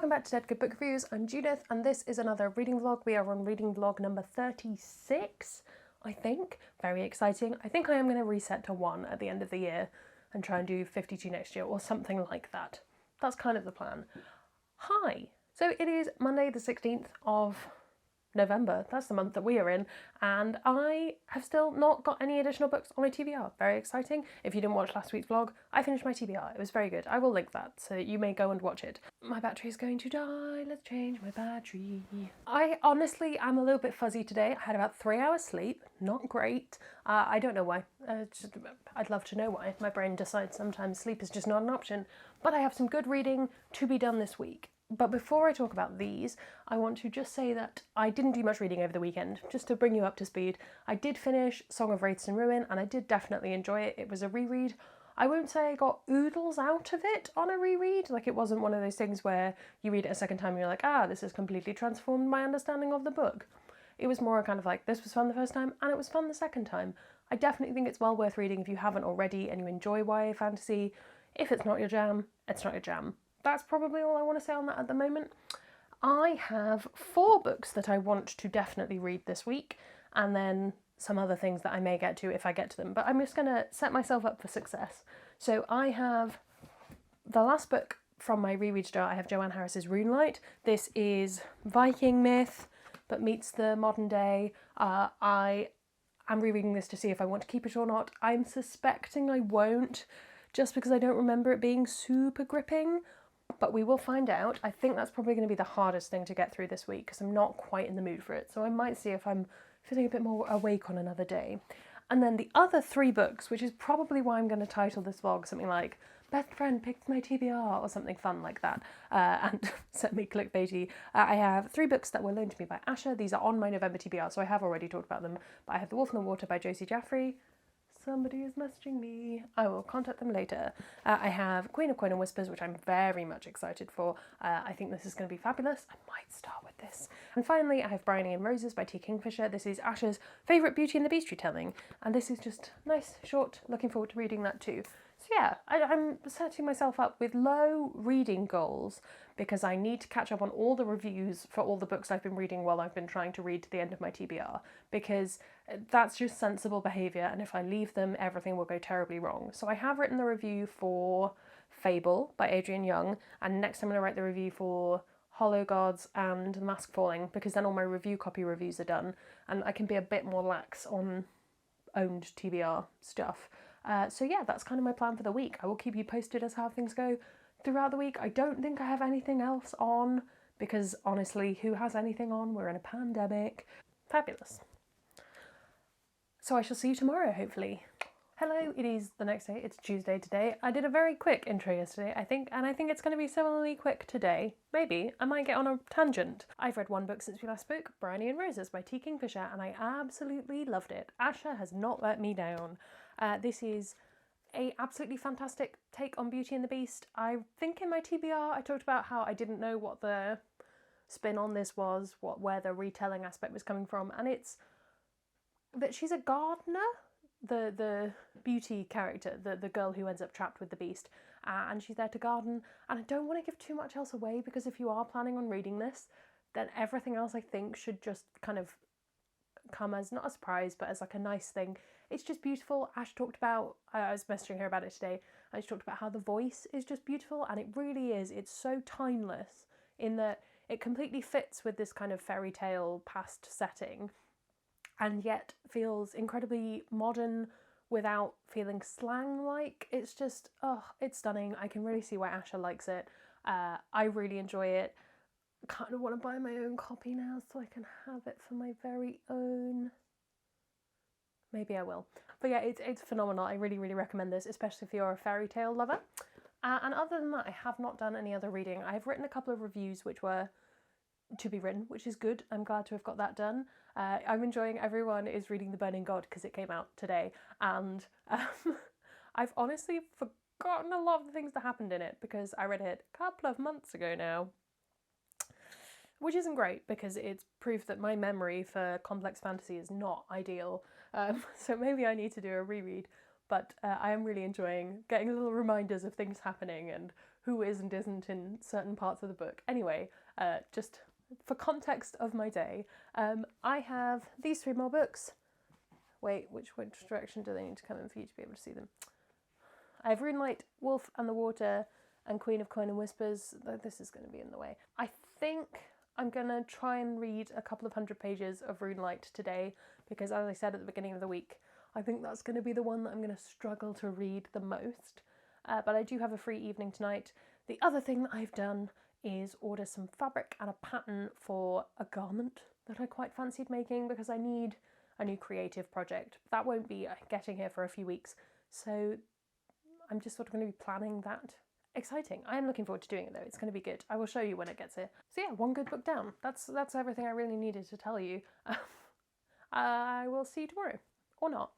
Welcome back to Dead Good Book Reviews. I'm Judith, and this is another reading vlog. We are on reading vlog number 36, I think. Very exciting. I think I am going to reset to 1 at the end of the year and try and do 52 next year, or something like that. That's kind of the plan. Hi! So it is Monday the 16th of November, that's the month that we are in, and I have still not got any additional books on my TBR. Very exciting. If you didn't watch last week's vlog, I finished my TBR. It was very good. I will link that, so you may go and watch it. My battery is going to die. Let's change my battery. I honestly am a little bit fuzzy today. I had about 3 hours sleep. Not great. I don't know why. I'd love to know why. My brain decides sometimes sleep is just not an option. But I have some good reading to be done this week. But before I talk about these, I want to just say that I didn't do much reading over the weekend, just to bring you up to speed. I did finish Song of Wraiths and Ruin, and I did definitely enjoy it. It was a reread. I won't say I got oodles out of it on a reread. Like, it wasn't one of those things where you read it a second time and you're like, this has completely transformed my understanding of the book. It was more kind of like, this was fun the first time, and it was fun the second time. I definitely think it's well worth reading if you haven't already and you enjoy YA fantasy. If it's not your jam, it's not your jam. That's probably all I want to say on that at the moment. I have 4 books that I want to definitely read this week, and then some other things that I may get to if I get to them, but I'm just going to set myself up for success. So I have the last book from my reread jar. I have Joanne Harris's Runelight. This is Viking myth, but meets the modern day. I am rereading this to see if I want to keep it or not. I'm suspecting I won't, just because I don't remember it being super gripping. But we will find out. I think that's probably going to be the hardest thing to get through this week because I'm not quite in the mood for it. So I might see if I'm feeling a bit more awake on another day. And then the other 3 books, which is probably why I'm going to title this vlog something like Best Friend Picked My TBR or something fun like that, and semi-clickbaity. I have 3 books that were loaned to me by Asha. These are on my November TBR, so I have already talked about them. But I have The Wolf in the Water by Josie Jaffrey. Somebody is messaging me. I will contact them later. I have Queen of Coin and Whispers, which I'm very much excited for. I think this is going to be fabulous. I might start with this. And finally, I have Bryony and Roses by T. Kingfisher. This is Asha's favourite Beauty and the Beast retelling. And this is just nice, short. Looking forward to reading that too. So yeah, I'm setting myself up with low reading goals because I need to catch up on all the reviews for all the books I've been reading while I've been trying to read to the end of my TBR, because that's just sensible behaviour, and if I leave them, everything will go terribly wrong. So I have written the review for Fable by Adrian Young, and next I'm going to write the review for Hollow Gods and Mask Falling, because then all my review copy reviews are done, and I can be a bit more lax on owned TBR stuff. So yeah, that's kind of my plan for the week. I will keep you posted as how things go throughout the week. I don't think I have anything else on, because honestly, who has anything on? We're in a pandemic. Fabulous. So I shall see you tomorrow, hopefully. Hello, it is the next day. It's Tuesday today. I did a very quick intro yesterday, I think, and I think it's going to be similarly quick today. Maybe. I might get on a tangent. I've read 1 book since we last spoke, Bryony and Roses by T. Kingfisher, and I absolutely loved it. Asha has not let me down. This is a absolutely fantastic take on Beauty and the Beast. I think in my TBR I talked about how I didn't know what the spin on this was, where the retelling aspect was coming from, and it's that she's a gardener, the Beauty character, the girl who ends up trapped with the Beast, and she's there to garden. And I don't want to give too much else away, because if you are planning on reading this, then everything else I think should just kind of come as not a surprise, but as like a nice thing. It's just beautiful. Ash talked about, I was messaging her about it today, and she talked about how the voice is just beautiful, and it really is. It's so timeless in that it completely fits with this kind of fairy tale past setting, and yet feels incredibly modern without feeling slang-like. It's just, it's stunning. I can really see why Asha likes it. I really enjoy it. Kind of want to buy my own copy now so I can have it for my very own. Maybe I will. But yeah, it's phenomenal. I really, really recommend this, especially if you're a fairy tale lover. And other than that, I have not done any other reading. I've written a couple of reviews which were to be written, which is good. I'm glad to have got that done. I'm enjoying Everyone is Reading The Burning God because it came out today, and I've honestly forgotten a lot of the things that happened in it because I read it a couple of months ago now, which isn't great because it's proof that my memory for complex fantasy is not ideal. So maybe I need to do a reread, but I am really enjoying getting little reminders of things happening and who is and isn't in certain parts of the book. Anyway, just for context of my day, I have these 3 more books. Wait, which direction do they need to come in for you to be able to see them? I have Runelight, Wolf and the Water, and Queen of Coin and Whispers. This is going to be in the way. I think I'm going to try and read a couple of 100 pages of Runelight today, because as I said at the beginning of the week, I think that's going to be the one that I'm going to struggle to read the most. But I do have a free evening tonight. The other thing that I've done is order some fabric and a pattern for a garment that I quite fancied making, because I need a new creative project. That won't be getting here for a few weeks, so I'm just sort of going to be planning that. Exciting. I am looking forward to doing it though. It's going to be good. I will show you when it gets here. So yeah, 1 good book down. That's everything I really needed to tell you. I will see you tomorrow. Or not.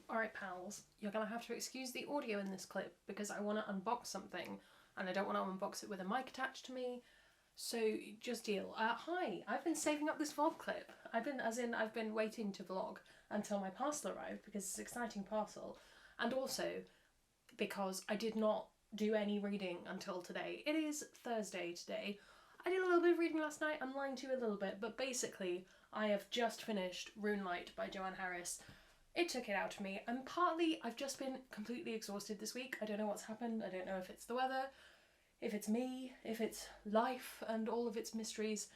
Alright pals, you're going to have to excuse the audio in this clip because I want to unbox something and I don't want to unbox it with a mic attached to me. So just deal. Hi, I've been saving up this vlog clip. I've been waiting to vlog until my parcel arrived because it's an exciting parcel. And also because I did not do any reading until today. It is Thursday today. I did a little bit of reading last night. I'm lying to you a little bit, but basically I have just finished Runelight by Joanne Harris. It took it out of me, and partly I've just been completely exhausted this week. I don't know what's happened. I don't know if it's the weather, if it's me, if it's life and all of its mysteries,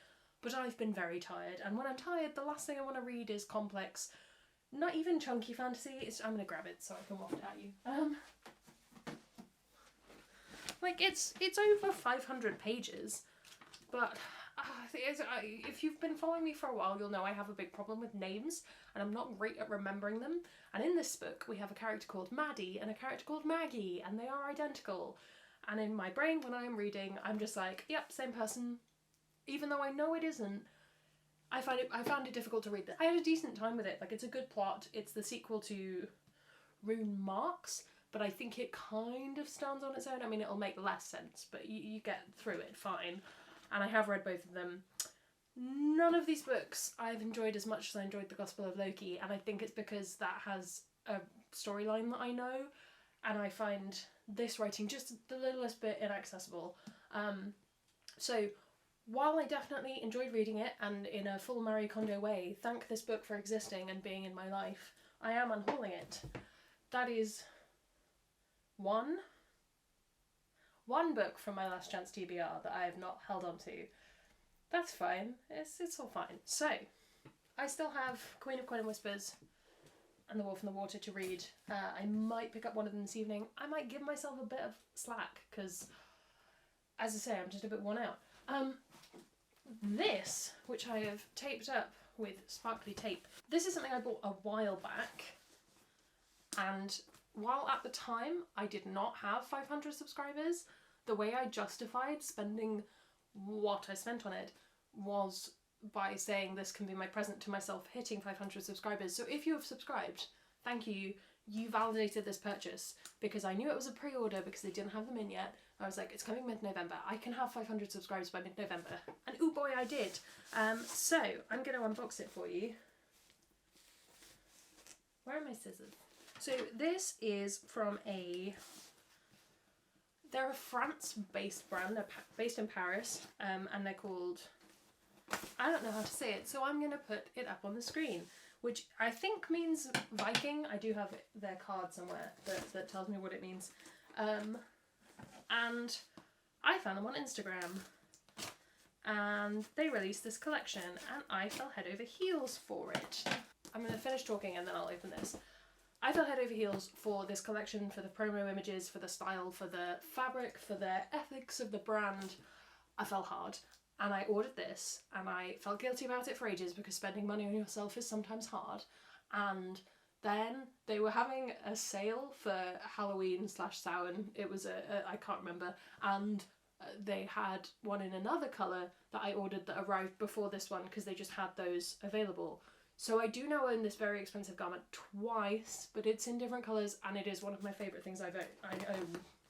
but I've been very tired, and when I'm tired the last thing I want to read is complex, not even chunky fantasy. I'm gonna grab it so I can waft it at you. Like, it's over 500 pages, but if you've been following me for a while, you'll know I have a big problem with names, and I'm not great at remembering them. And in this book, we have a character called Maddie and a character called Maggie, and they are identical. And in my brain, when I'm reading, I'm just like, yep, same person. Even though I know it isn't, I found it difficult to read this. I had a decent time with it. Like, it's a good plot. It's the sequel to Rune Marks, but I think it kind of stands on its own. I mean, it'll make less sense, but you get through it fine. And I have read both of them. None of these books I've enjoyed as much as I enjoyed The Gospel of Loki, and I think it's because that has a storyline that I know, and I find this writing just the littlest bit inaccessible. So while I definitely enjoyed reading it, and in a full Marie Kondo way, thank this book for existing and being in my life, I am unhauling it. That is one book from my last chance TBR that I have not held on to. That's fine. It's all fine. So, I still have Queen of Coin and Whispers and The Wolf and the Water to read. I might pick up one of them this evening. I might give myself a bit of slack because, as I say, I'm just a bit worn out. This, which I have taped up with sparkly tape, this is something I bought a while back, and while at the time I did not have 500 subscribers, the way I justified spending what I spent on it was by saying this can be my present to myself hitting 500 subscribers. So if you have subscribed, thank you. You validated this purchase, because I knew it was a pre-order because they didn't have them in yet. I was like, it's coming mid-November. I can have 500 subscribers by mid-November. And oh boy, I did. So I'm going to unbox it for you. Where are my scissors? So this is from they're a France-based brand, they're based in Paris, and they're called, I don't know how to say it, so I'm going to put it up on the screen, which I think means Viking. I do have their card somewhere that tells me what it means. And I found them on Instagram, and they released this collection, and I fell head over heels for it. I'm going to finish talking and then I'll open this. I fell head over heels for this collection, for the promo images, for the style, for the fabric, for the ethics of the brand. I fell hard, and I ordered this, and I felt guilty about it for ages because spending money on yourself is sometimes hard. And then they were having a sale for Halloween / Samhain. It was I can't remember, and they had one in another colour that I ordered that arrived before this one because they just had those available. So I do now own this very expensive garment twice, but it's in different colours, and it is one of my favourite things I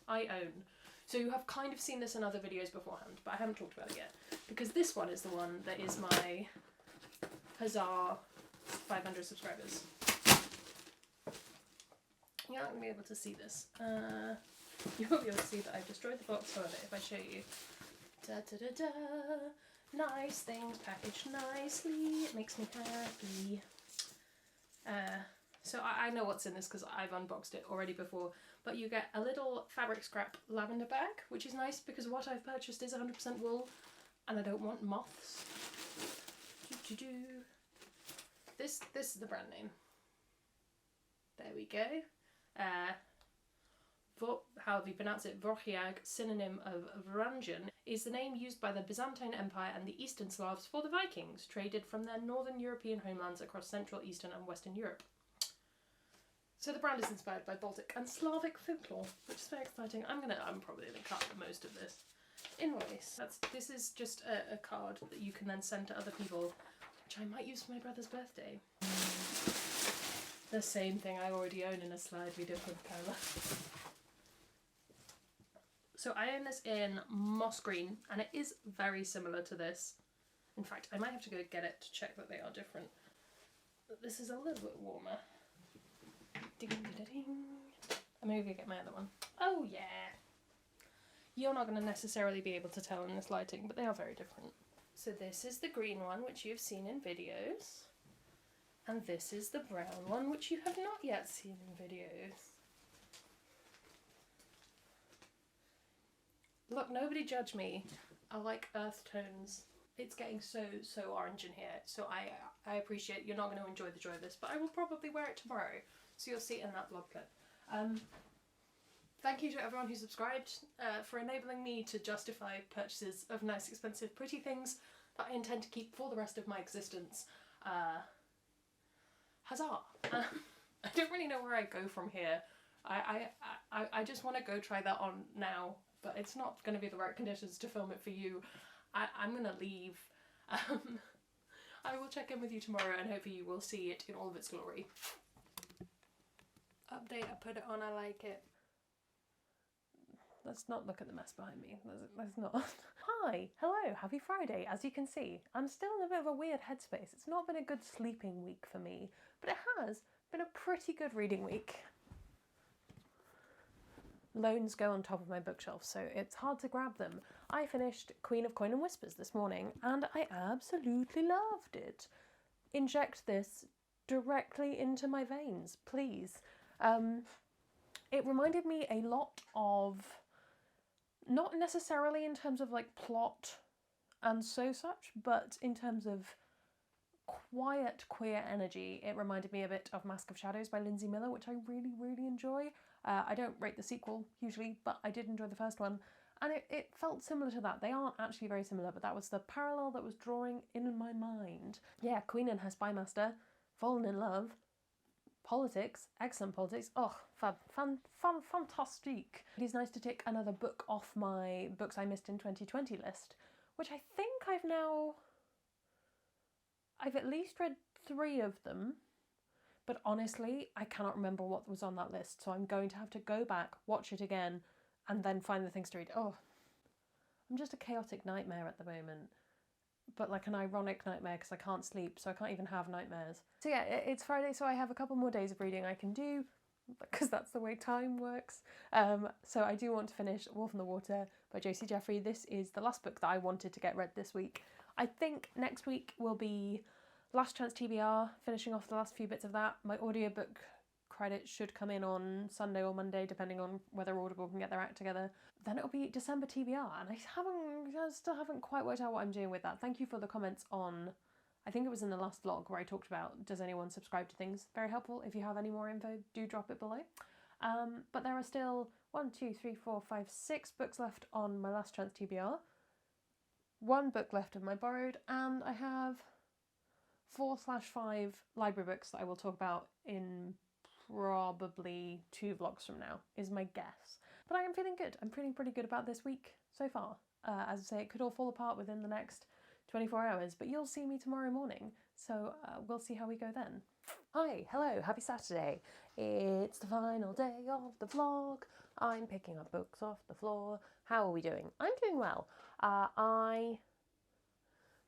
own. So you have kind of seen this in other videos beforehand, but I haven't talked about it yet, because this one is the one that is my huzzah 500 subscribers. You're not going to be able to see this. You won't be able to see that I've destroyed the box, however, if I show you. Da da da da! Nice things packaged nicely. It makes me happy. So I know what's in this because I've unboxed it already before, but you get a little fabric scrap lavender bag, which is nice because what I've purchased is 100% wool and I don't want moths. This is the brand name. There we go. However you pronounce it, Wojciech, synonym of Varangian, is the name used by the Byzantine Empire and the Eastern Slavs for the Vikings, traded from their northern European homelands across Central, Eastern and Western Europe. So the brand is inspired by Baltic and Slavic folklore, which is very exciting. I'm probably gonna cut most of this. Invoice. This is just a card that you can then send to other people, which I might use for my brother's birthday. The same thing I already own in a slide we did with Paola. So I own this in moss green, and it is very similar to this. In fact, I might have to go get it to check that they are different. But this is a little bit warmer. Ding ding ding. I'm gonna go get my other one. Oh yeah! You're not going to necessarily be able to tell in this lighting, but they are very different. So this is the green one, which you've seen in videos. And this is the brown one, which you have not yet seen in videos. Look, nobody judge me. I like earth tones. It's getting so orange in here, so I appreciate you're not going to enjoy the joy of this, but I will probably wear it tomorrow, so you'll see it in that vlog clip. Thank you to everyone who subscribed for enabling me to justify purchases of nice, expensive, pretty things that I intend to keep for the rest of my existence. Huzzah! I don't really know where I go from here. I just want to go try that on now, but it's not going to be the right conditions to film it for you. I'm going to leave. I will check in with you tomorrow and hopefully you will see it in all of its glory. Update, I put it on, I like it. Let's not look at the mess behind me. Let's not. Hi, hello, happy Friday. As you can see, I'm still in a bit of a weird headspace. It's not been a good sleeping week for me, but it has been a pretty good reading week. Loans go on top of my bookshelf, so it's hard to grab them. I finished Queen of Coin and Whispers this morning, and I absolutely loved it. Inject this directly into my veins, please. It reminded me a lot of, not necessarily in terms of like plot and such, but in terms of quiet queer energy. It reminded me a bit of Mask of Shadows by Lindsay Miller, which I really enjoy. I don't rate the sequel usually, but I did enjoy the first one, and it felt similar to that. They aren't actually very similar, but that was the parallel that was drawing in my mind. Yeah, Queen and her spy master, fallen in love, politics, excellent politics. Oh, fantastic. It is nice to tick another book off my books I missed in 2020 list, which I think I've at least read 3 of them, but honestly, I cannot remember what was on that list, so I'm going to have to go back, watch it again, and then find the things to read. Oh, I'm just a chaotic nightmare at the moment. But like an ironic nightmare because I can't sleep, so I can't even have nightmares. So yeah, it's Friday, so I have a couple more days of reading I can do, because that's the way time works. So I do want to finish Wolf in the Water by Josie Jeffrey. This is the last book that I wanted to get read this week. I think next week will be Last Chance TBR, finishing off the last few bits of that. My audiobook credit should come in on Sunday or Monday, depending on whether Audible can get their act together. Then it'll be December TBR, and I still haven't quite worked out what I'm doing with that. Thank you for the comments on, I think it was in the last vlog where I talked about, does anyone subscribe to things? Very helpful. If you have any more info, do drop it below. But there are still 6 books left on my Last Chance TBR, 1 book left of my borrowed, and I have 4/5 library books that I will talk about in probably 2 vlogs from now, is my guess. But I am feeling good. I'm feeling pretty good about this week so far. As I say, it could all fall apart within the next 24 hours, but you'll see me tomorrow morning, so we'll see how we go then. Hi, hello, happy Saturday. It's the final day of the vlog. I'm picking up books off the floor. How are we doing? I'm doing well. I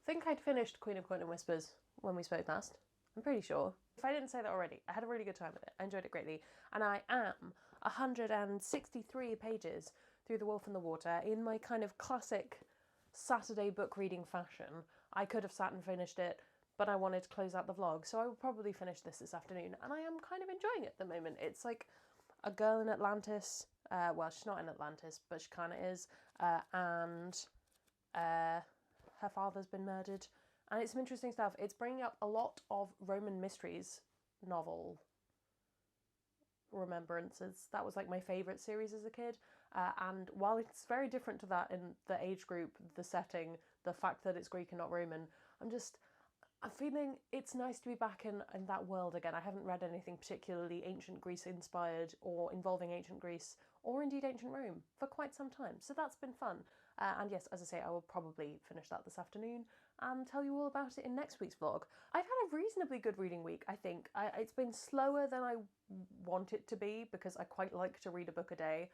think I'd finished Queen of Coin and Whispers when we spoke last. I'm pretty sure. If I didn't say that already, I had a really good time with it. I enjoyed it greatly. And I am 163 pages through The Wolf and the Water in my kind of classic Saturday book reading fashion. I could have sat and finished it, but I wanted to close out the vlog, so I will probably finish this afternoon, and I am kind of enjoying it at the moment. It's like a girl in Atlantis. Well, she's not in Atlantis, but she kind of is, and her father's been murdered, and it's some interesting stuff. It's bringing up a lot of Roman mysteries novel remembrances. That was like my favourite series as a kid, and while it's very different to that in the age group, the setting, the fact that it's Greek and not Roman, I'm feeling it's nice to be back in that world again. I haven't read anything particularly ancient Greece inspired or involving ancient Greece or indeed ancient Rome for quite some time, so that's been fun. And yes, as I say, I will probably finish that this afternoon and tell you all about it in next week's vlog. I've had a reasonably good reading week, I think. It's been slower than I want it to be because I quite like to read a book a day,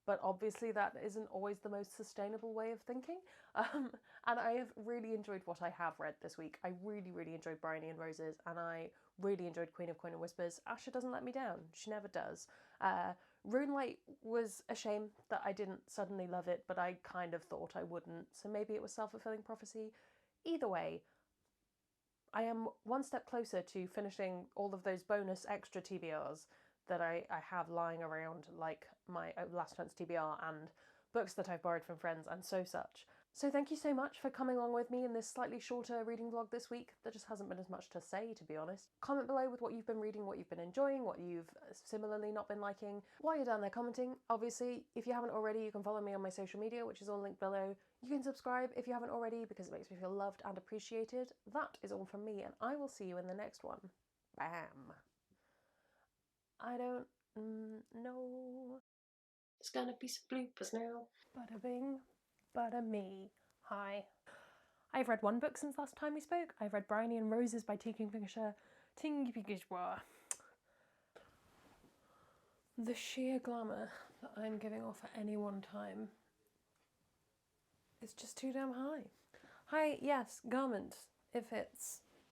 but obviously that isn't always the most sustainable way of thinking. And I have really enjoyed what I have read this week. I really, really enjoyed Bryony and Roses, and I really enjoyed Queen of Coin and Whispers. Asha doesn't let me down. She never does. Runelight was a shame that I didn't suddenly love it, but I kind of thought I wouldn't, so maybe it was self-fulfilling prophecy. Either way, I am one step closer to finishing all of those bonus extra TBRs that I have lying around, like my Last Chance TBR and books that I've borrowed from friends and such. So thank you so much for coming along with me in this slightly shorter reading vlog this week. There just hasn't been as much to say, to be honest. Comment below with what you've been reading, what you've been enjoying, what you've similarly not been liking. While you're down there commenting, obviously, if you haven't already, you can follow me on my social media, which is all linked below. You can subscribe if you haven't already, because it makes me feel loved and appreciated. That is all from me, and I will see you in the next one. Bam. I don't know. There's gonna be some bloopers now. Bada bing, bada me. Hi. I've read one book since last time we spoke. I've read Bryony and Roses by T. Kingfisher. The sheer glamour that I'm giving off at any one time is just too damn high. Hi, yes, garment. It fits.